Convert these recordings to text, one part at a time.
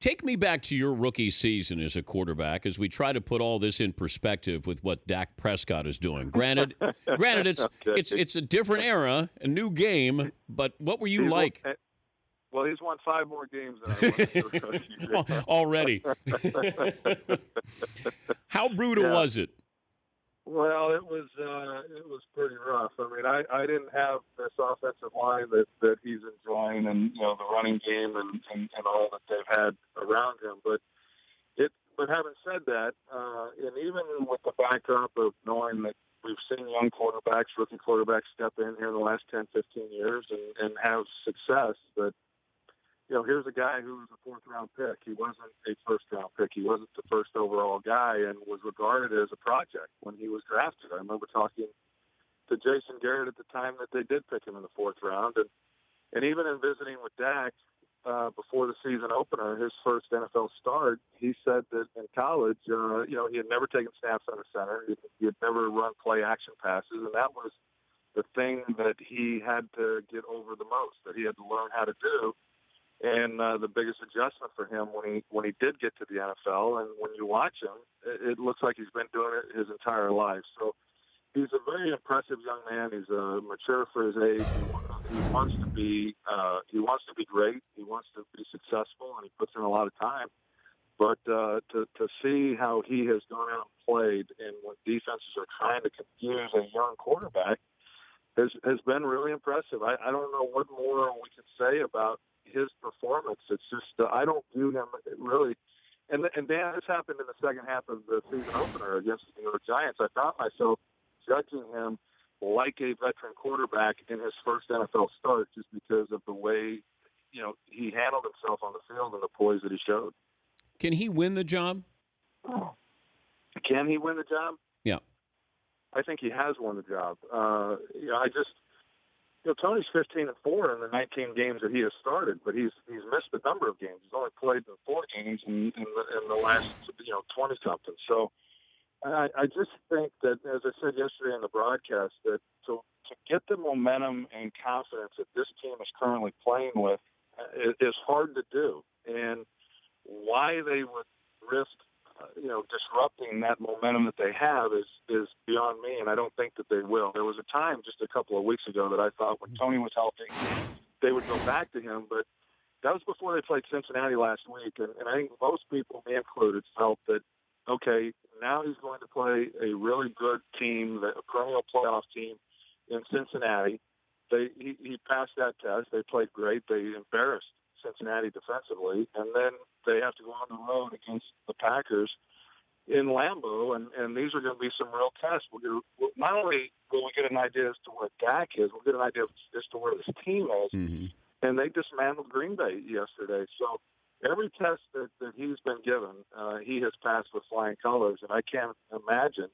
Take me back to your rookie season as a quarterback as we try to put all this in perspective with what Dak Prescott is doing. Granted, it's a different era, a new game, but what were you like? Well, he's won 5 more games than I won already. How brutal was it? Well, it was pretty rough. I mean, I didn't have this offensive line that he's enjoying, and the running game and all that they've had around him. But having said that, and even with the backdrop of knowing that we've seen young quarterbacks, rookie quarterbacks step in here in the last 10, 15 years and have success, but here's a guy who was a 4th-round pick. He wasn't a first-round pick. He wasn't the first overall guy and was regarded as a project when he was drafted. I remember talking to Jason Garrett at the time that they did pick him in the 4th round. And even in visiting with Dak before the season opener, his first NFL start, he said that in college, he had never taken snaps under center. He had never run play-action passes, and that was the thing that he had to get over the most, that he had to learn how to do. And the biggest adjustment for him when he did get to the NFL, and when you watch him, it looks like he's been doing it his entire life. So he's a very impressive young man. He's mature for his age. He wants to be great. He wants to be successful, and he puts in a lot of time. But to see how he has gone out and played, and when defenses are trying to confuse a young quarterback, has been really impressive. I don't know what more we can say about his performance. It's just I don't view him really. And Dan, this happened in the second half of the season opener against the New York Giants. I found myself judging him like a veteran quarterback in his first NFL start, just because of the way he handled himself on the field and the poise that he showed. Can he win the job? Can he win the job? Yeah, I think he has won the job. Tony's 15-4 in the 19 games that he has started, but he's missed a number of games. He's only played in 4 games in the last 20-something. So I just think that, as I said yesterday in the broadcast, that to get the momentum and confidence that this team is currently playing with is hard to do. And why they would risk disrupting that momentum that they have is beyond me, and I don't think that they will. There was a time just a couple of weeks ago that I thought when Tony was healthy, they would go back to him, but that was before they played Cincinnati last week, and I think most people, me included, felt that, okay, now he's going to play a really good team, a perennial playoff team in Cincinnati. He passed that test. They played great. They embarrassed Cincinnati defensively, and then they have to go on the road against the Packers in Lambeau, and these are going to be some real tests. Not only will we get an idea as to where Dak is, we'll get an idea as to where this team is, and they dismantled Green Bay yesterday. So every test that he's been given, he has passed with flying colors, and I can't imagine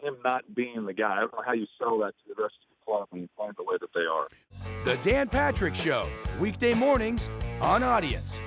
him not being the guy. I don't know how you sell that to the rest of the club when you play the way that they are. The Dan Patrick Show, weekday mornings on Audience.